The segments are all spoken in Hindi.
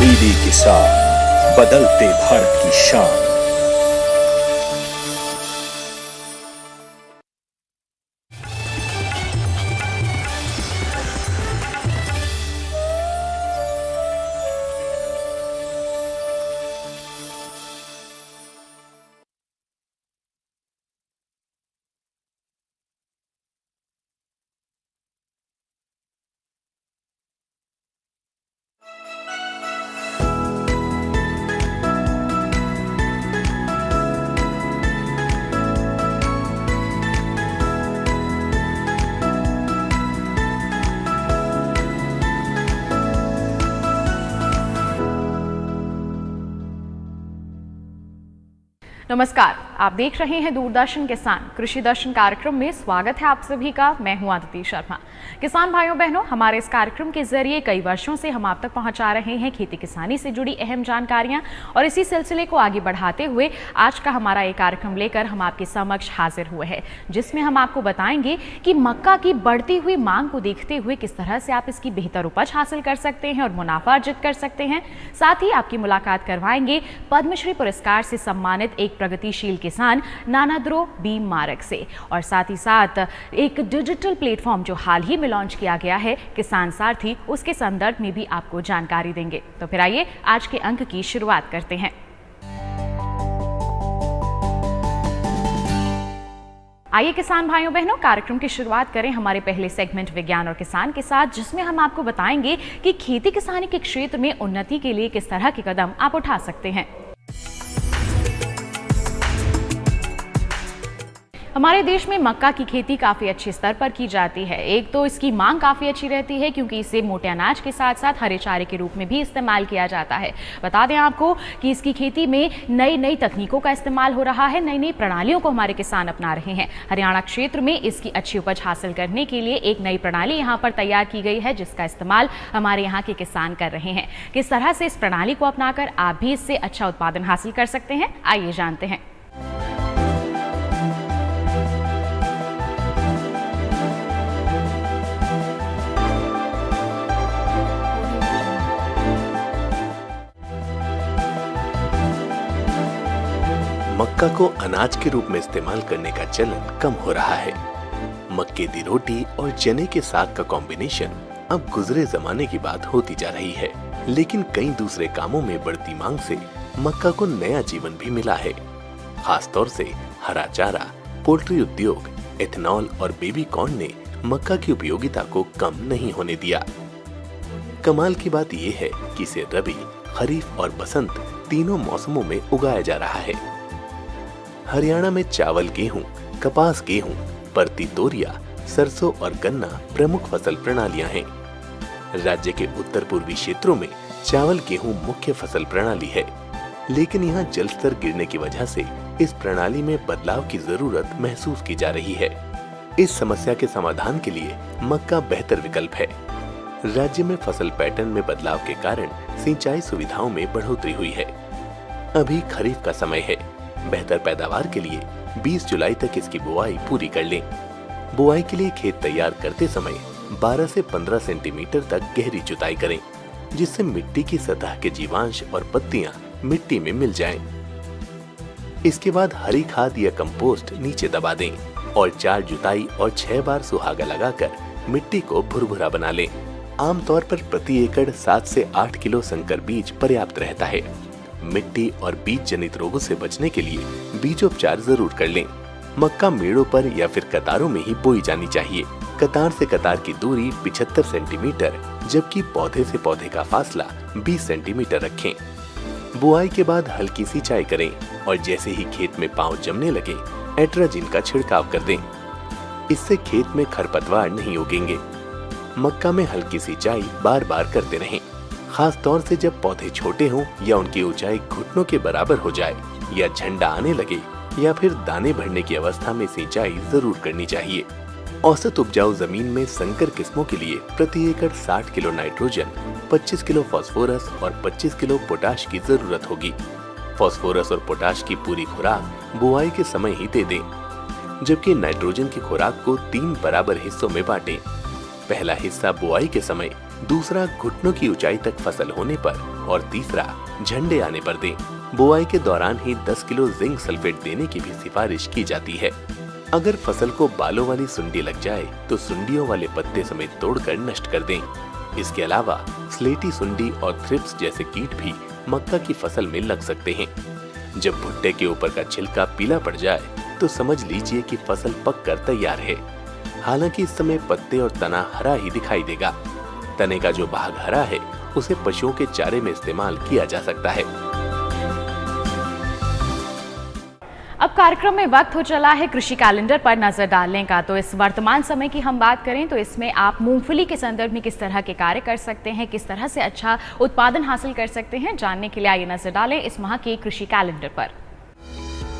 डीडी किसान, बदलते भारत की शान। नमस्कार, आप देख रहे हैं दूरदर्शन किसान कृषि दर्शन कार्यक्रम में। स्वागत है आप सभी का। मैं हूं आदिति शर्मा। किसान भाइयों बहनों, हमारे इस कार्यक्रम के जरिए कई वर्षों से हम आप तक पहुंचा रहे हैं खेती किसानी से जुड़ी अहम जानकारियां, और इसी सिलसिले को आगे बढ़ाते हुए आज का हमारा ये कार्यक्रम लेकर हम आपके समक्ष हाजिर हुए हैं, जिसमें हम आपको बताएंगे कि मक्का की बढ़ती हुई मांग को देखते हुए किस तरह से आप इसकी बेहतर उपज हासिल कर सकते हैं और मुनाफा अर्जित कर सकते हैं। साथ ही आपकी मुलाकात करवाएंगे पद्मश्री पुरस्कार से सम्मानित एक प्रगतिशील किसान नानाद्रो बी मारक से, और साथ ही साथ एक डिजिटल प्लेटफॉर्म जो हाल ही में लॉन्च किया गया है किसान सारथी, उसके संदर्भ में भी आपको जानकारी देंगे। तो फिर आइए आज के अंक की शुरुआत करते हैं। आइए किसान भाइयों बहनों, कार्यक्रम की शुरुआत करें हमारे पहले सेगमेंट विज्ञान और किसान के साथ, जिसमें हम आपको बताएंगे कि खेती किसानी के क्षेत्र में उन्नति के लिए किस तरह के कदम आप उठा सकते हैं। हमारे देश में मक्का की खेती काफ़ी अच्छे स्तर पर की जाती है। एक तो इसकी मांग काफ़ी अच्छी रहती है क्योंकि इसे मोटे अनाज के साथ साथ हरे चारे के रूप में भी इस्तेमाल किया जाता है। बता दें आपको कि इसकी खेती में नई नई तकनीकों का इस्तेमाल हो रहा है, नई नई प्रणालियों को हमारे किसान अपना रहे हैं। हरियाणा क्षेत्र में इसकी अच्छी उपज हासिल करने के लिए एक नई प्रणाली यहाँ पर तैयार की गई है, जिसका इस्तेमाल हमारे यहाँ के किसान कर रहे हैं। किस तरह से इस प्रणाली को अपनाकर आप भी इससे अच्छा उत्पादन हासिल कर सकते हैं, आइए जानते हैं। मक्का को अनाज के रूप में इस्तेमाल करने का चलन कम हो रहा है। मक्के दी रोटी और चने के साग का कॉम्बिनेशन अब गुजरे जमाने की बात होती जा रही है, लेकिन कई दूसरे कामों में बढ़ती मांग से मक्का को नया जीवन भी मिला है। खासतौर से हरा चारा, पोल्ट्री उद्योग, एथेनॉल और बेबी कॉर्न ने मक्का की उपयोगिता को कम नहीं होने दिया। कमाल की बात यह है कि इसे रबी, खरीफ और बसंत तीनों मौसमों में उगाया जा रहा है। हरियाणा में चावल, गेहूं, कपास, गेहूं, परती तोरिया, सरसों और गन्ना प्रमुख फसल प्रणालियां हैं। राज्य के उत्तर पूर्वी क्षेत्रों में चावल, गेहूं मुख्य फसल प्रणाली है, लेकिन यहाँ जल स्तर गिरने की वजह से इस प्रणाली में बदलाव की जरूरत महसूस की जा रही है। इस समस्या के समाधान के लिए मक्का बेहतर विकल्प है। राज्य में फसल पैटर्न में बदलाव के कारण सिंचाई सुविधाओं में बढ़ोतरी हुई है। अभी खरीफ का समय है। बेहतर पैदावार के लिए 20 जुलाई तक इसकी बुआई पूरी कर लें। बुआई के लिए खेत तैयार करते समय 12 से 15 सेंटीमीटर तक गहरी जुताई करें, जिससे मिट्टी की सतह के जीवांश और पत्तियां मिट्टी में मिल जाएं। इसके बाद हरी खाद या कंपोस्ट नीचे दबा दें और 4 जुताई और 6 बार सुहागा लगाकर मिट्टी को भुरभुरा बना लें। आमतौर पर प्रति एकड़ 7 से 8 किलो संकर बीज पर्याप्त रहता है। मिट्टी और बीज जनित रोगों से बचने के लिए बीजोपचार जरूर कर लें। मक्का मेड़ों पर या फिर कतारों में ही बोई जानी चाहिए। कतार से कतार की दूरी 75 सेंटीमीटर, जबकि पौधे से पौधे का फासला 20 सेंटीमीटर रखें। बुआई के बाद हल्की सिंचाई करें और जैसे ही खेत में पांव जमने लगे एट्राजिन का छिड़काव कर दें। इससे खेत में खरपतवार नहीं उगेंगे। मक्का में हल्की सिंचाई बार बार करते रहें, खास तौर से जब पौधे छोटे हों या उनकी ऊंचाई घुटनों के बराबर हो जाए या झंडा आने लगे या फिर दाने भरने की अवस्था में सिंचाई जरूर करनी चाहिए। औसत उपजाऊ जमीन में संकर किस्मों के लिए प्रति एकड़ 60 किलो नाइट्रोजन, 25 किलो फास्फोरस और 25 किलो पोटाश की जरूरत होगी। फास्फोरस और पोटाश की पूरी खुराक बुआई के समय ही दे दें, जबकि नाइट्रोजन की खुराक को 3 बराबर हिस्सों में बांटें। पहला हिस्सा बुआई के समय दूसरा घुटनों की ऊंचाई तक फसल होने पर और तीसरा झंडे आने पर दें। बुआई के दौरान ही 10 किलो जिंक सल्फेट देने की भी सिफारिश की जाती है। अगर फसल को बालों वाली सुंडी लग जाए तो सुंडियों वाले पत्ते समेत तोड़कर नष्ट कर दें। इसके अलावा स्लेटी सुंडी और थ्रिप्स जैसे कीट भी मक्का की फसल में लग सकते हैं। जब भुट्टे के ऊपर का छिलका पीला पड़ जाए तो समझ लीजिए कि फसल पककर तैयार है। हालांकि इस समय पत्ते और तना हरा ही दिखाई देगा। तने का जो भाग हरा है उसे पशुओं के चारे में इस्तेमाल किया जा सकता है। अब कार्यक्रम में वक्त हो चला है कृषि कैलेंडर पर नजर डालने का। तो इस वर्तमान समय की हम बात करें तो इसमें आप मूंगफली के संदर्भ में किस तरह के कार्य कर सकते हैं, किस तरह से अच्छा उत्पादन हासिल कर सकते हैं, जानने के लिए आइए नजर डालें इस माह के कृषि कैलेंडर पर।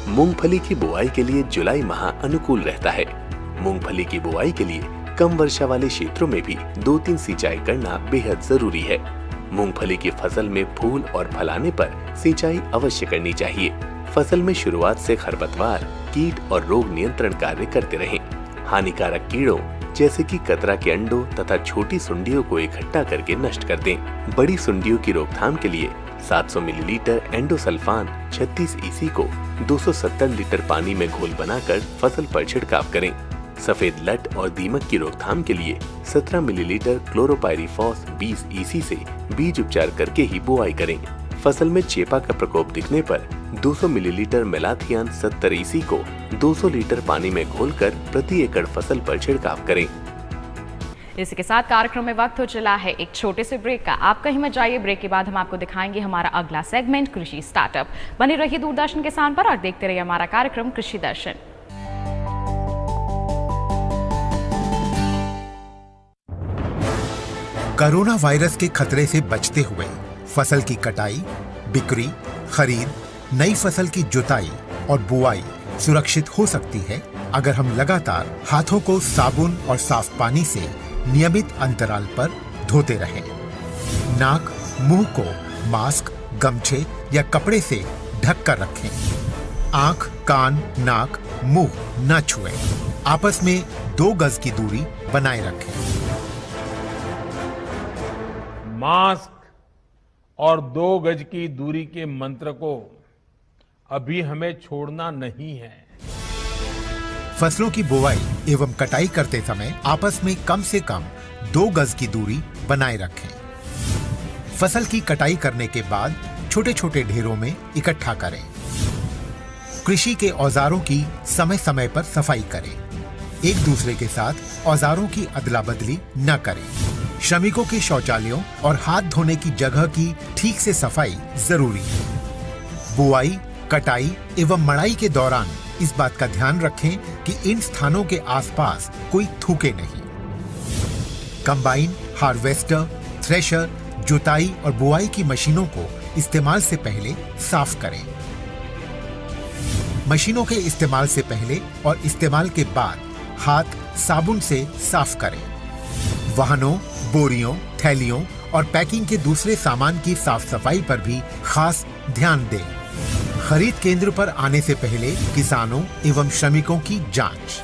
मूंगफली की बुआई के लिए जुलाई माह अनुकूल रहता है। मूंगफली की बुआई के लिए कम वर्षा वाले क्षेत्रों में भी 2-3 सिंचाई करना बेहद जरूरी है। मूंगफली की फसल में फूल और फल आने पर सिंचाई अवश्य करनी चाहिए। फसल में शुरुआत से खरपतवार, कीट और रोग नियंत्रण कार्य करते रहें। हानिकारक कीड़ों जैसे कि कतरा के अंडों तथा छोटी सुंडियों को इकट्ठा करके नष्ट कर दें। बड़ी सुंडियों की रोकथाम के लिए 700 मिलीलीटर एंडोसल्फान 36 EC को 270 लीटर पानी में घोल बनाकर फसल पर छिड़काव करें। सफेद लट और दीमक की रोकथाम के लिए 17 मिलीलीटर क्लोरोपाइरीफॉस 20 EC से बीज उपचार करके ही बुआई करें। फसल में चेपा का प्रकोप दिखने पर 200 मिलीलीटर मेलाथियान 70 EC को 200 लीटर पानी में घोलकर प्रति एकड़ फसल पर छिड़काव करें। इसी के साथ कार्यक्रम में वक्त हो चला है एक छोटे से ब्रेक का। आप कहीं मत जाइए, ब्रेक के बाद हम आपको दिखाएंगे हमारा अगला सेगमेंट कृषि स्टार्टअप। बने रहिए दूरदर्शन किसान पर और देखते रहिए हमारा कार्यक्रम कृषि दर्शन। कोरोना वायरस के खतरे से बचते हुए फसल की कटाई, बिक्री, खरीद, नई फसल की जुताई और बुआई सुरक्षित हो सकती है अगर हम लगातार हाथों को साबुन और साफ पानी से नियमित अंतराल पर धोते रहें। नाक, मुंह को मास्क, गमछे या कपड़े से ढक कर रखें। आंख, कान, नाक, मुंह न छुएं। आपस में 2 गज की दूरी बनाए रखें। मास्क और 2 गज की दूरी के मंत्र को अभी हमें छोड़ना नहीं है। फसलों की बुवाई एवं कटाई करते समय आपस में कम से कम 2 गज की दूरी बनाए रखें। फसल की कटाई करने के बाद छोटे छोटे ढेरों में इकट्ठा करें। कृषि के औजारों की समय समय पर सफाई करें। एक दूसरे के साथ औजारों की अदला बदली न करें। श्रमिकों के शौचालयों और हाथ धोने की जगह की ठीक से सफाई जरूरी है। बुआई, कटाई एवं मड़ाई के दौरान इस बात का ध्यान रखें कि इन स्थानों के आसपास कोई थूके नहीं। कंबाइन, हार्वेस्टर, थ्रेशर, जुताई और बुआई की मशीनों को इस्तेमाल से पहले साफ करें। मशीनों के इस्तेमाल से पहले और इस्तेमाल के बाद हाथ साबुन से साफ करें। वाहनों, बोरियों, थैलियों और पैकिंग के दूसरे सामान की साफ सफाई पर भी खास ध्यान दें। खरीद केंद्र पर आने से पहले किसानों एवं श्रमिकों की जांच।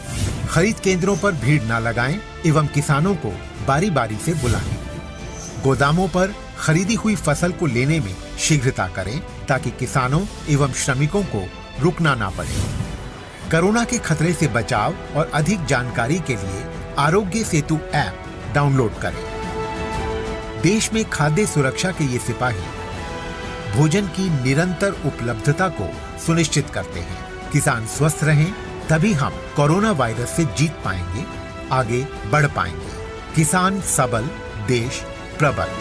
खरीद केंद्रों पर भीड़ न लगाएं एवं किसानों को बारी बारी से बुलाएं। गोदामों पर खरीदी हुई फसल को लेने में शीघ्रता करें ताकि किसानों एवं श्रमिकों को रुकना ना पड़े। कोरोना के खतरे से बचाव और अधिक जानकारी के लिए आरोग्य सेतु ऐप डाउनलोड करें। देश में खाद्य सुरक्षा के ये सिपाही भोजन की निरंतर उपलब्धता को सुनिश्चित करते हैं। किसान स्वस्थ रहें तभी हम कोरोना वायरस से जीत पाएंगे, आगे बढ़ पाएंगे। किसान सबल, देश प्रबल।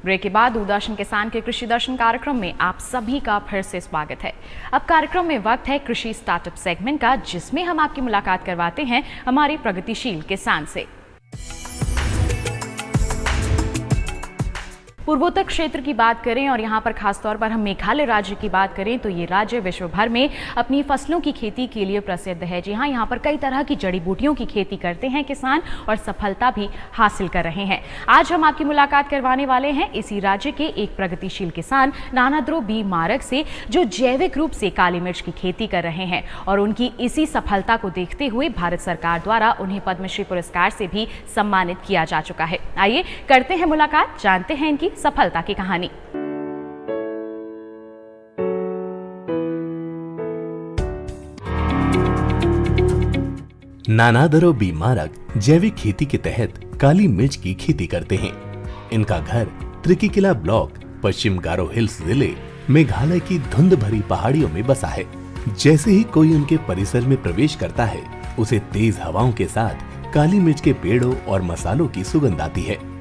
ब्रेक के बाद दूरदर्शन किसान के कृषि दर्शन कार्यक्रम में आप सभी का फिर से स्वागत है। अब कार्यक्रम में वक्त है कृषि स्टार्टअप सेगमेंट का, जिसमें हम आपकी मुलाकात करवाते हैं हमारे प्रगतिशील किसान से। पूर्वोत्तर क्षेत्र की बात करें और यहाँ पर खासतौर पर हम मेघालय राज्य की बात करें तो ये राज्य विश्व भर में अपनी फसलों की खेती के लिए प्रसिद्ध है। जी हाँ, यहाँ पर कई तरह की जड़ी बूटियों की खेती करते हैं किसान और सफलता भी हासिल कर रहे हैं। आज हम आपकी मुलाकात करवाने वाले हैं इसी राज्य के एक प्रगतिशील किसान नानाद्रो बी मारक से, जो जैविक रूप से काली मिर्च की खेती कर रहे हैं और उनकी इसी सफलता को देखते हुए भारत सरकार द्वारा उन्हें पद्मश्री पुरस्कार से भी सम्मानित किया जा चुका है। आइए करते हैं मुलाकात, जानते हैं इनकी सफलता की कहानी। नानाद्रो बी मारक जैविक खेती के तहत काली मिर्च की खेती करते हैं। इनका घर त्रिकिकिला ब्लॉक, पश्चिम गारो हिल्स जिले, मेघालय की धुंध भरी पहाड़ियों में बसा है। जैसे ही कोई उनके परिसर में प्रवेश करता है, उसे तेज हवाओं के साथ काली मिर्च के पेड़ों और मसालों की सुगंध आती है।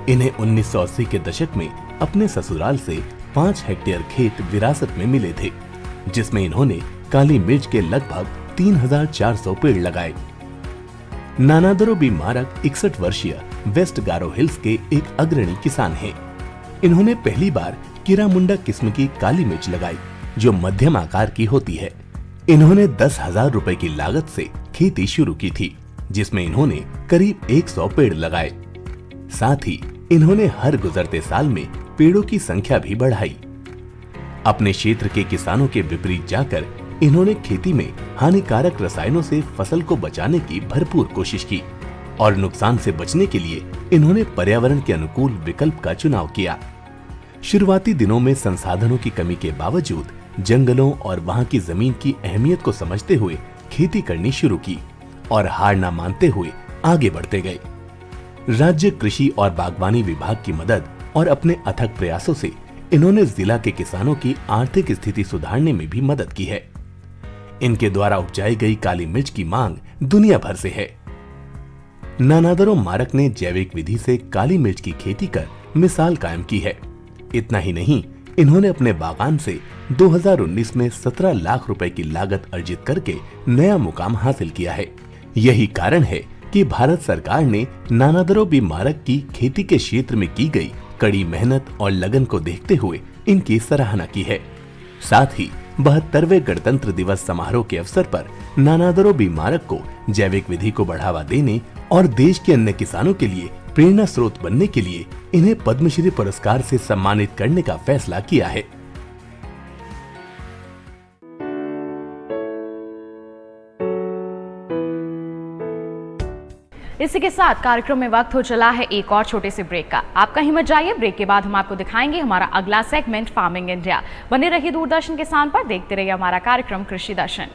इन्हें 1980 के दशक में अपने ससुराल से 5 हेक्टेयर खेत विरासत में मिले थे, जिसमें इन्होंने काली मिर्च के लगभग 3400 पेड़ लगाए। नानाद्रो बी मारक 61 वर्षीय वेस्ट गारो हिल्स के एक अग्रणी किसान हैं। इन्होंने पहली बार किरामुंडा किस्म की काली मिर्च लगाई, जो मध्यम आकार की होती है। इन्होंने 10,000 रुपए की लागत से खेती शुरू की थी, जिसमें इन्होंने करीब 100 पेड़ लगाए। साथ ही इन्होंने हर गुजरते साल में पेड़ों की संख्या भी बढ़ाई। अपने क्षेत्र के किसानों के विपरीत जाकर इन्होंने खेती में हानिकारक रसायनों से फसल को बचाने की भरपूर कोशिश की और नुकसान से बचने के लिए इन्होंने पर्यावरण के अनुकूल विकल्प का चुनाव किया। शुरुआती दिनों में संसाधनों की कमी के बावजूद जंगलों और वहां की जमीन की अहमियत को समझते हुए खेती करनी शुरू की और हार न मानते हुए आगे बढ़ते गए। राज्य कृषि और बागवानी विभाग की मदद और अपने अथक प्रयासों से इन्होंने जिला के किसानों की आर्थिक स्थिति सुधारने में भी मदद की है। इनके द्वारा उपजाई गई काली मिर्च की मांग दुनिया भर से है। नानाद्रो मारक ने जैविक विधि से काली मिर्च की खेती कर मिसाल कायम की है। इतना ही नहीं, इन्होंने अपने बागान से 2019 में 17 लाख रुपए की लागत अर्जित करके नया मुकाम हासिल किया है। यही कारण है कि भारत सरकार ने नानाद्रो बी मारक की खेती के क्षेत्र में की गई कड़ी मेहनत और लगन को देखते हुए इनकी सराहना की है। साथ ही 72वें गणतंत्र दिवस समारोह के अवसर पर नानाद्रो बी मारक को जैविक विधि को बढ़ावा देने और देश के अन्य किसानों के लिए प्रेरणा स्रोत बनने के लिए इन्हें पद्मश्री पुरस्कार से सम्मानित करने का फैसला किया है। इसी के साथ कार्यक्रम में वक्त हो चला है एक और छोटे से ब्रेक का। आप कहीं मत जाइए, ब्रेक के बाद हम आपको दिखाएंगे हमारा अगला सेगमेंट फार्मिंग इंडिया। बने रहिए दूरदर्शन किसान पर, देखते रहिए हमारा कार्यक्रम कृषि दर्शन।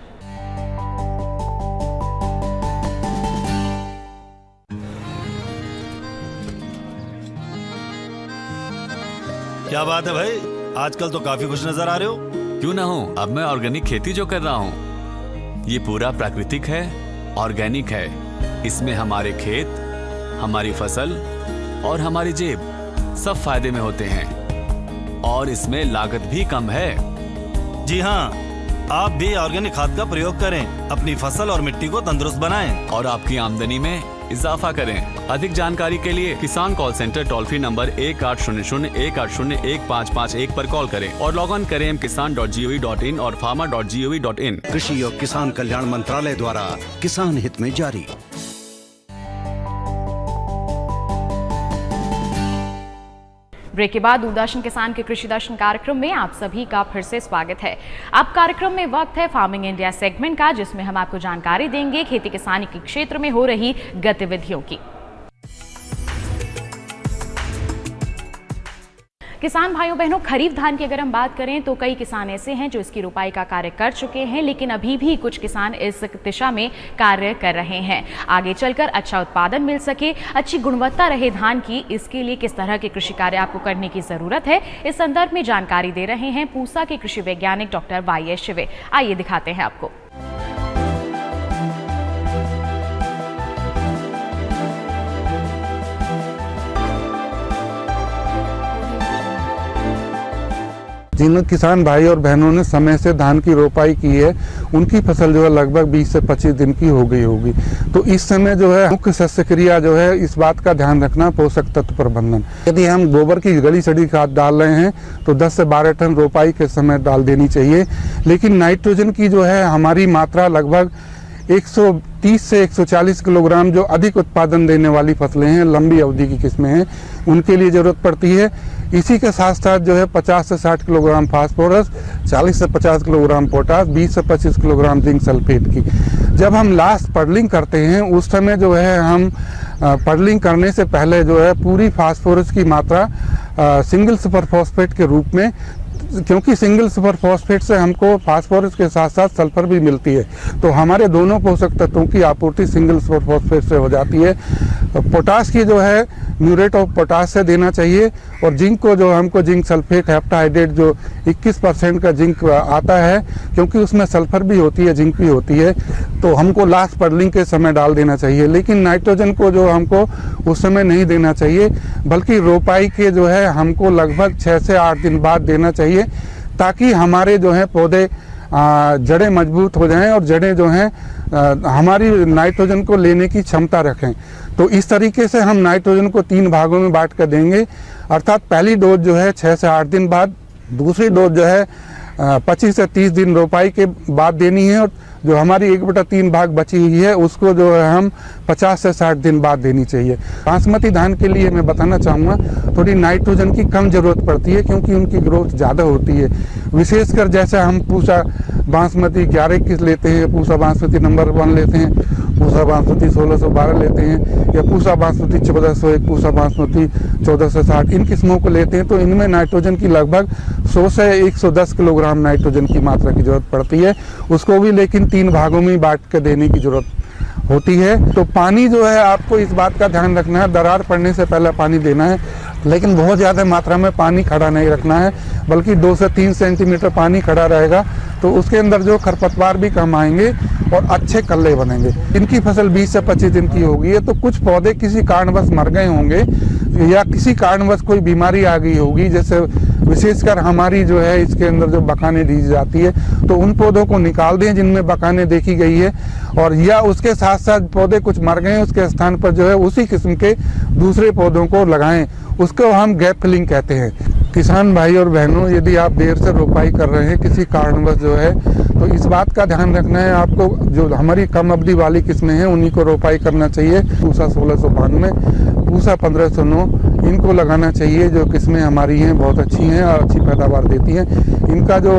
क्या बात है भाई, आजकल तो काफी खुश नजर आ रहे हो। क्यों ना हो, अब मैं ऑर्गेनिक खेती जो कर रहा हूँ, ये पूरा प्राकृतिक है, ऑर्गेनिक है। इसमें हमारे खेत, हमारी फसल और हमारी जेब सब फायदे में होते हैं और इसमें लागत भी कम है। जी हाँ, आप भी ऑर्गेनिक खाद का प्रयोग करें, अपनी फसल और मिट्टी को तंदुरुस्त बनाएं और आपकी आमदनी में इजाफा करें। अधिक जानकारी के लिए किसान call centre toll free number 1800-180-1551 पर कॉल करें और लॉग ऑन करें kisan.gov.in और farmer.gov.in। कृषि और किसान कल्याण मंत्रालय द्वारा किसान हित में जारी। ब्रेक के बाद दूरदर्शन किसान के कृषि दर्शन कार्यक्रम में आप सभी का फिर से स्वागत है। अब कार्यक्रम में वक्त है फार्मिंग इंडिया सेगमेंट का, जिसमें हम आपको जानकारी देंगे खेती किसानी के क्षेत्र में हो रही गतिविधियों की। किसान भाइयों बहनों, खरीफ धान की अगर हम बात करें तो कई किसान ऐसे हैं जो इसकी रुपाई का कार्य कर चुके हैं, लेकिन अभी भी कुछ किसान इस दिशा में कार्य कर रहे हैं। आगे चलकर अच्छा उत्पादन मिल सके, अच्छी गुणवत्ता रहे धान की, इसके लिए किस तरह के कृषि कार्य आपको करने की जरूरत है, इस संदर्भ में जानकारी दे रहे हैं पूसा के कृषि वैज्ञानिक डॉक्टर वाई शिवे। आइए दिखाते हैं आपको। जिन किसान भाई और बहनों ने समय से धान की रोपाई की है उनकी फसल जो है लगभग 20 से 25 दिन की हो गई होगी। तो इस समय जो है मुख्य शस्य क्रिया जो है इस बात का ध्यान रखना पोषक तत्व प्रबंधन। यदि हम गोबर की गली सड़ी खाद डाल रहे हैं तो 10 से 12 टन रोपाई के समय डाल देनी चाहिए। लेकिन नाइट्रोजन की जो है हमारी मात्रा लगभग 130 से 140 किलोग्राम जो अधिक उत्पादन देने वाली फसलें हैं, लंबी अवधि की किस्में हैं, उनके लिए ज़रूरत पड़ती है। इसी के साथ साथ जो है 50 से 60 किलोग्राम फास्फोरस, 40 से 50 किलोग्राम पोटास, 20 से 25 किलोग्राम जिंक सल्फेट की। जब हम लास्ट पडलिंग करते हैं उस समय जो है हम पडलिंग करने से पहले जो है पूरी फास्फोरस की मात्रा सिंगल सुपर फॉस्फेट के रूप में, क्योंकि सिंगल सुपर फॉस्फेट से हमको फास्फोरस के साथ साथ सल्फर भी मिलती है, तो हमारे दोनों पोषक तत्वों की आपूर्ति सिंगल सुपर फॉस्फेट से हो जाती है। पोटास की जो है म्यूरेट ऑफ पोटास से देना चाहिए, और जिंक को जो हमको जिंक सल्फेट हेप्टाहाइड्रेट जो 21% का जिंक आता है, क्योंकि उसमें सल्फर भी होती है, जिंक भी होती है, तो हमको लास्ट पडलिंग के समय डाल देना चाहिए। लेकिन नाइट्रोजन को जो हमको उस समय नहीं देना चाहिए, बल्कि रोपाई के जो है हमको लगभग 6 से 8 दिन बाद देना चाहिए, ताकि हमारे जो है पौधे जड़ें मजबूत हो जाएं और जड़ें जो हैं हमारी नाइट्रोजन को लेने की क्षमता रखें। तो इस तरीके से हम नाइट्रोजन को 3 भागों में बांट कर देंगे, अर्थात पहली डोज जो है 6 से 8 दिन बाद, दूसरी डोज जो है 25 से 30 दिन रोपाई के बाद देनी है, और जो हमारी 1/3 भाग बची हुई है उसको जो है हम 50 से 60 दिन बाद देनी चाहिए। बासमती धान के लिए मैं बताना चाहूँगा थोड़ी नाइट्रोजन की कम ज़रूरत पड़ती है, क्योंकि उनकी ग्रोथ ज़्यादा होती है। विशेषकर जैसे हम पूसा बासमती 1121 लेते हैं, पूसा बासमती नंबर 1 लेते हैं, पूसा बासमती 1612 लेते हैं, या पूसा बासमती 1401, पूसा बासमती 1460, इन किस्मों को लेते हैं, तो इनमें नाइट्रोजन की लगभग 100 से 110 किलोग्राम नाइट्रोजन की मात्रा की जरूरत पड़ती है। उसको भी लेकिन 3 भागों में बांट के देने की जरूरत होती है। तो पानी जो है आपको इस बात का ध्यान रखना है, दरार पड़ने से पहले पानी देना है, लेकिन बहुत ज़्यादा मात्रा में पानी खड़ा नहीं रखना है, बल्कि 2 से 3 सेंटीमीटर पानी खड़ा रहेगा, तो उसके अंदर जो खरपतवार भी कम आएंगे और अच्छे कल्ले बनेंगे। इनकी फसल 20 से 25 दिन की होगी है, तो कुछ पौधे किसी कारणवश मर गए होंगे या किसी कारणवश कोई बीमारी आ गई होगी, जैसे विशेषकर हमारी जो है इसके अंदर जो बकाने दी जाती है, तो उन पौधों को निकाल दें जिनमें बकाने देखी गई है, और या उसके साथ साथ पौधे कुछ मर गए हैं उसके स्थान पर जो है उसी किस्म के दूसरे पौधों को लगाएं, उसको हम गैप फिलिंग कहते हैं। किसान भाई और बहनों, यदि आप देर से रोपाई कर रहे हैं किसी कारणवश जो है, तो इस बात का ध्यान रखना है आपको, जो हमारी कम अवधि वाली किस्में हैं उन्हीं को रोपाई करना चाहिए। पूसा 1692, पूसा 1509 इनको लगाना चाहिए, जो किस्में हमारी हैं बहुत अच्छी हैं और अच्छी पैदावार देती हैं। इनका जो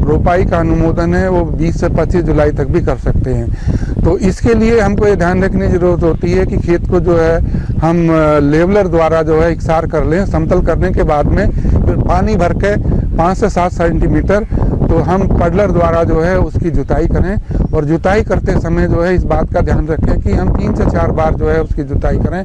रोपाई का अनुमोदन है वो 20 से 25 जुलाई तक भी कर सकते हैं। तो इसके लिए हमको ये ध्यान रखने की ज़रूरत होती है कि खेत को जो है हम लेवलर द्वारा जो है इकसार कर लें। समतल करने के बाद में फिर पानी भर के 5 से 7 सेंटीमीटर तो हम पडलर द्वारा जो है उसकी जुताई करें, और जुताई करते समय जो है इस बात का ध्यान रखें कि हम 3 से 4 बार जो है उसकी जुताई करें।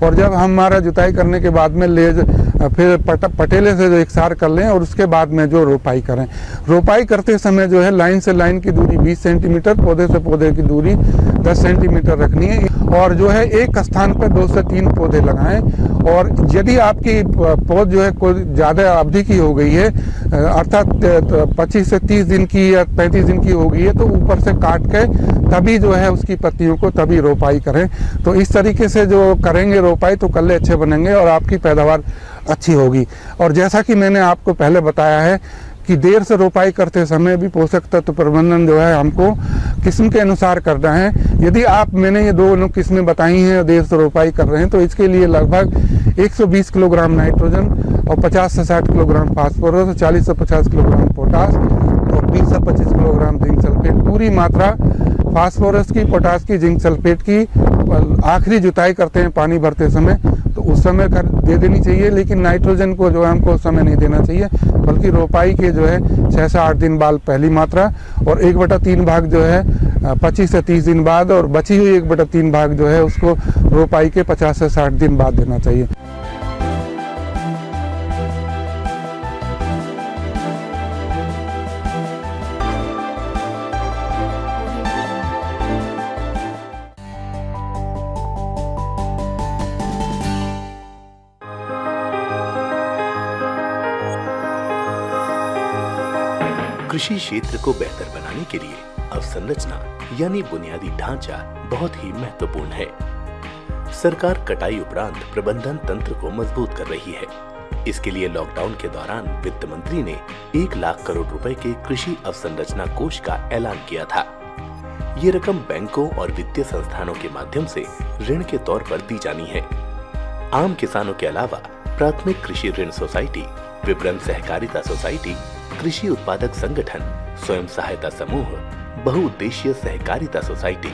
और जब हमारा जुताई करने के बाद में लेज फिर पटेले से जो इकसार कर लें, और उसके बाद में जो रोपाई करें। रोपाई करते समय जो है लाइन से लाइन की दूरी 20 सेंटीमीटर, पौधे से पौधे की दूरी 10 सेंटीमीटर रखनी है, और जो है एक स्थान पर 2 से 3 पौधे लगाएं। और यदि आपकी पौध जो है कोई ज़्यादा अवधि की हो गई है, अर्थात 25 से 30 दिन की या 35 दिन की हो गई है, तो ऊपर से काट के तभी जो है उसकी पत्तियों को तभी रोपाई करें। तो इस तरीके से जो करेंगे रोपाई तो कल्ले अच्छे बनेंगे और आपकी पैदावार अच्छी होगी। और जैसा कि मैंने आपको पहले बताया है कि देर से रोपाई करते समय भी पोषक तत्व प्रबंधन जो है हमको किस्म के अनुसार करना है। यदि मैंने ये 2 किस्में बताई हैं देर से रोपाई कर रहे हैं, तो इसके लिए लगभग 120 किलोग्राम नाइट्रोजन और 50 से 60 किलोग्राम फास्फोरस, 40 से 50 किलोग्राम पोटास और 20 से 25 किलोग्राम जिंक सल्फेट, पूरी मात्रा फास्फोरस की, पोटास की, जिंक सल्फेट की आखिरी जुताई करते हैं पानी भरते समय, तो उस समय दे देनी चाहिए। लेकिन नाइट्रोजन को जो है हमको उस समय नहीं देना चाहिए, बल्कि रोपाई के जो है 6 से 8 दिन बाद पहली मात्रा, और 1/3 भाग जो है 25 से 30 दिन बाद, और बची हुई 1/3 भाग जो है उसको रोपाई के 50 से 60 दिन बाद देना चाहिए। कृषि क्षेत्र को बेहतर बनाने के लिए अवसंरचना यानी बुनियादी ढांचा बहुत ही महत्वपूर्ण है। सरकार कटाई उपरांत प्रबंधन तंत्र को मजबूत कर रही है। इसके लिए लॉकडाउन के दौरान वित्त मंत्री ने 1 लाख करोड़ रुपए के कृषि अवसंरचना कोष का ऐलान किया था। ये रकम बैंकों और वित्तीय संस्थानों के माध्यम से ऋण के तौर पर दी जानी है। आम किसानों के अलावा प्राथमिक कृषि ऋण सोसाइटी, विपणन सहकारिता सोसाइटी, कृषि उत्पादक संगठन, स्वयं सहायता समूह, बहुउद्देशीय सहकारिता सोसाइटी,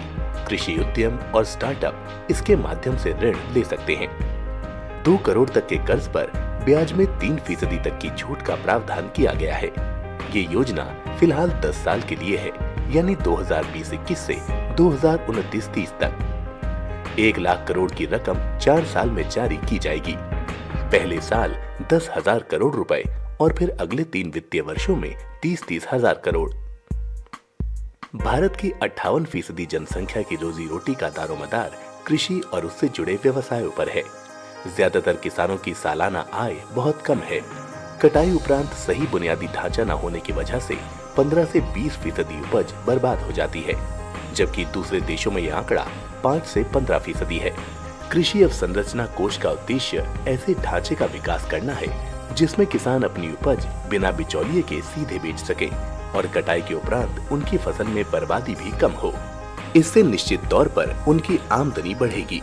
कृषि उद्यम और स्टार्टअप इसके माध्यम से ऋण ले सकते हैं। 2 करोड़ तक के कर्ज पर ब्याज में 3% तक की छूट का प्रावधान किया गया है। ये योजना फिलहाल 10 साल के लिए है, यानी 2020-21 से 2029-30 तक। 1 लाख करोड़ की रकम 4 साल में जारी की जाएगी। पहले साल 10,000 करोड़ रुपए और फिर अगले 3 वित्तीय वर्षों में 30-30 हजार करोड़। भारत की 58% जनसंख्या की रोजी रोटी का दारोमदार कृषि और उससे जुड़े व्यवसायों पर है। ज्यादातर किसानों की सालाना आय बहुत कम है। कटाई उपरांत सही बुनियादी ढांचा न होने की वजह से 15 से 20% उपज बर्बाद हो जाती है, जबकि दूसरे देशों में यह आंकड़ा 5 से 15% है। कृषि अवसंरचना कोष का उद्देश्य ऐसे ढांचे का विकास करना है जिसमें किसान अपनी उपज बिना बिचौलिए के सीधे बेच सके और कटाई के उपरांत उनकी फसल में बर्बादी भी कम हो। इससे निश्चित तौर पर उनकी आमदनी बढ़ेगी।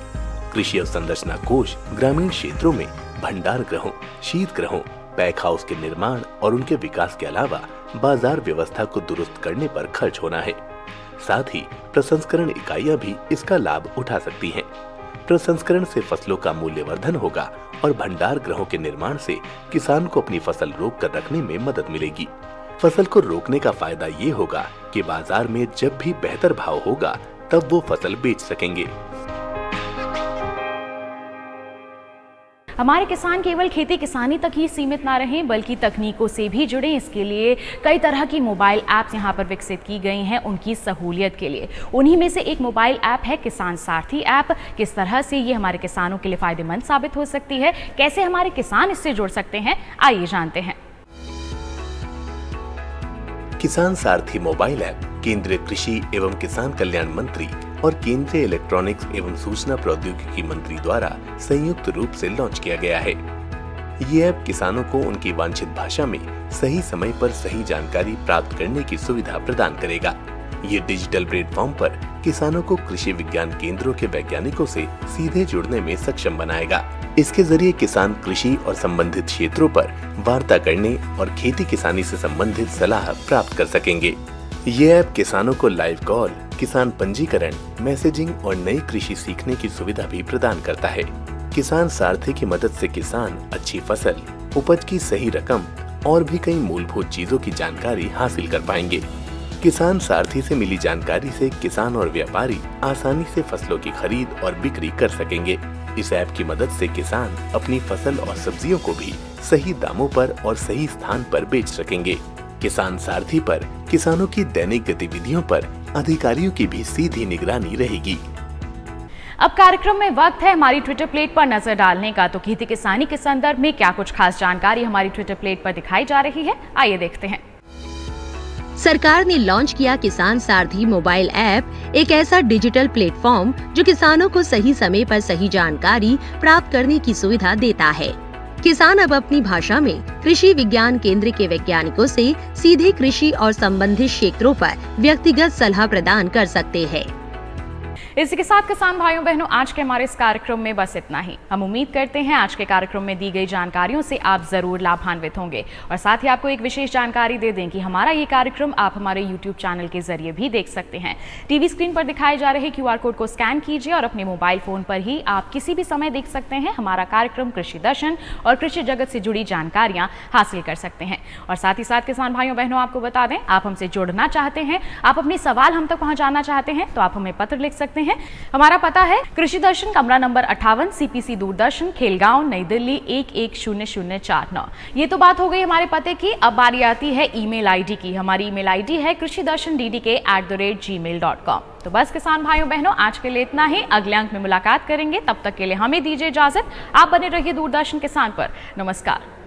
कृषि अवसंरचना कोष ग्रामीण क्षेत्रों में भंडार गृहों, शीत गृहों, पैक हाउस के निर्माण और उनके विकास के अलावा बाजार व्यवस्था को दुरुस्त करने पर खर्च होना है। साथ ही प्रसंस्करण इकाइयां भी इसका लाभ उठा सकती हैं। प्रसंस्करण से फसलों का मूल्यवर्धन होगा और भंडार गृहों के निर्माण से किसान को अपनी फसल रोक कर रखने में मदद मिलेगी। फसल को रोकने का फायदा ये होगा कि बाजार में जब भी बेहतर भाव होगा तब वो फसल बेच सकेंगे। हमारे किसान केवल खेती किसानी तक ही सीमित ना रहें बल्कि तकनीकों से भी जुड़ें। इसके लिए कई तरह की मोबाइल ऐप्स यहाँ पर विकसित की गई हैं उनकी सहूलियत के लिए। उन्हीं में से एक मोबाइल ऐप है किसान सारथी ऐप। किस तरह से ये हमारे किसानों के लिए फायदेमंद साबित हो सकती है, कैसे हमारे किसान इससे जुड़ सकते हैं, आइए जानते हैं। किसान सारथी मोबाइल ऐप केंद्रीय कृषि एवं किसान कल्याण मंत्री और केंद्रीय इलेक्ट्रॉनिक्स एवं सूचना प्रौद्योगिकी मंत्री द्वारा संयुक्त रूप से लॉन्च किया गया है। ये ऐप किसानों को उनकी वांछित भाषा में सही समय पर सही जानकारी प्राप्त करने की सुविधा प्रदान करेगा। ये डिजिटल प्लेटफॉर्म पर किसानों को कृषि विज्ञान केंद्रों के वैज्ञानिकों से सीधे जुड़ने में सक्षम बनाएगा। इसके जरिए किसान कृषि और संबंधित क्षेत्रों पर वार्ता करने और खेती किसानी से संबंधित सलाह प्राप्त कर सकेंगे। ये ऐप किसानों को लाइव कॉल, किसान पंजीकरण, मैसेजिंग और नई कृषि सीखने की सुविधा भी प्रदान करता है। किसान सारथी की मदद से किसान अच्छी फसल, उपज की सही रकम और भी कई मूलभूत चीजों की जानकारी हासिल कर पाएंगे। किसान सारथी से मिली जानकारी से किसान और व्यापारी आसानी से फसलों की खरीद और बिक्री कर सकेंगे। इस ऐप की मदद से किसान अपनी फसल और सब्जियों को भी सही दामों पर और सही स्थान पर बेच सकेंगे। किसान सारथी पर किसानों की दैनिक गतिविधियों पर अधिकारियों की भी सीधी निगरानी रहेगी। अब कार्यक्रम में वक्त है हमारी ट्विटर प्लेट पर नजर डालने का। तो खेती किसानी के संदर्भ में क्या कुछ खास जानकारी हमारी ट्विटर प्लेट पर दिखाई जा रही है, आइए देखते हैं। सरकार ने लॉन्च किया किसान सारथी मोबाइल ऐप, एक ऐसा डिजिटल प्लेटफॉर्म जो किसानों को सही समय पर सही जानकारी प्राप्त करने की सुविधा देता है। किसान अब अपनी भाषा में कृषि विज्ञान केंद्र के वैज्ञानिकों से सीधे कृषि और संबंधित क्षेत्रों पर व्यक्तिगत सलाह प्रदान कर सकते हैं। इसी के साथ किसान भाइयों बहनों, आज के हमारे इस कार्यक्रम में बस इतना ही। हम उम्मीद करते हैं आज के कार्यक्रम में दी गई जानकारियों से आप जरूर लाभान्वित होंगे और साथ ही आपको एक विशेष जानकारी दे दें कि हमारा ये कार्यक्रम आप हमारे YouTube चैनल के जरिए भी देख सकते हैं। टीवी स्क्रीन पर दिखाए जा रहे QR कोड को स्कैन कीजिए और अपने मोबाइल फोन पर ही आप किसी भी समय देख सकते हैं हमारा कार्यक्रम कृषि दर्शन और कृषि जगत से जुड़ी जानकारियां हासिल कर सकते हैं। और साथ ही साथ किसान भाइयों बहनों, आपको बता दें, आप हमसे जुड़ना चाहते हैं, आप अपने सवाल हम तक पहुंचाना चाहते हैं तो आप हमें पत्र लिख सकते हैं। हमारा पता है कृषि दर्शन, कमरा नंबर 58, CPC दूरदर्शन, खेलगांव, नई दिल्ली 110049। ये तो बात हो गई हमारे पते की। अब बारी आती है ईमेल आईडी की। हमारी ईमेल आईडी है krishidarshandddk@gmail.com। तो बस किसान भाइयों बहनों, आज के लिए इतना ही। अगले अंक में मुलाकात करेंगे, तब तक के लिए हमें दीजिए इजाजत। आप बने रहिए दूरदर्शन किसान पर। नमस्कार।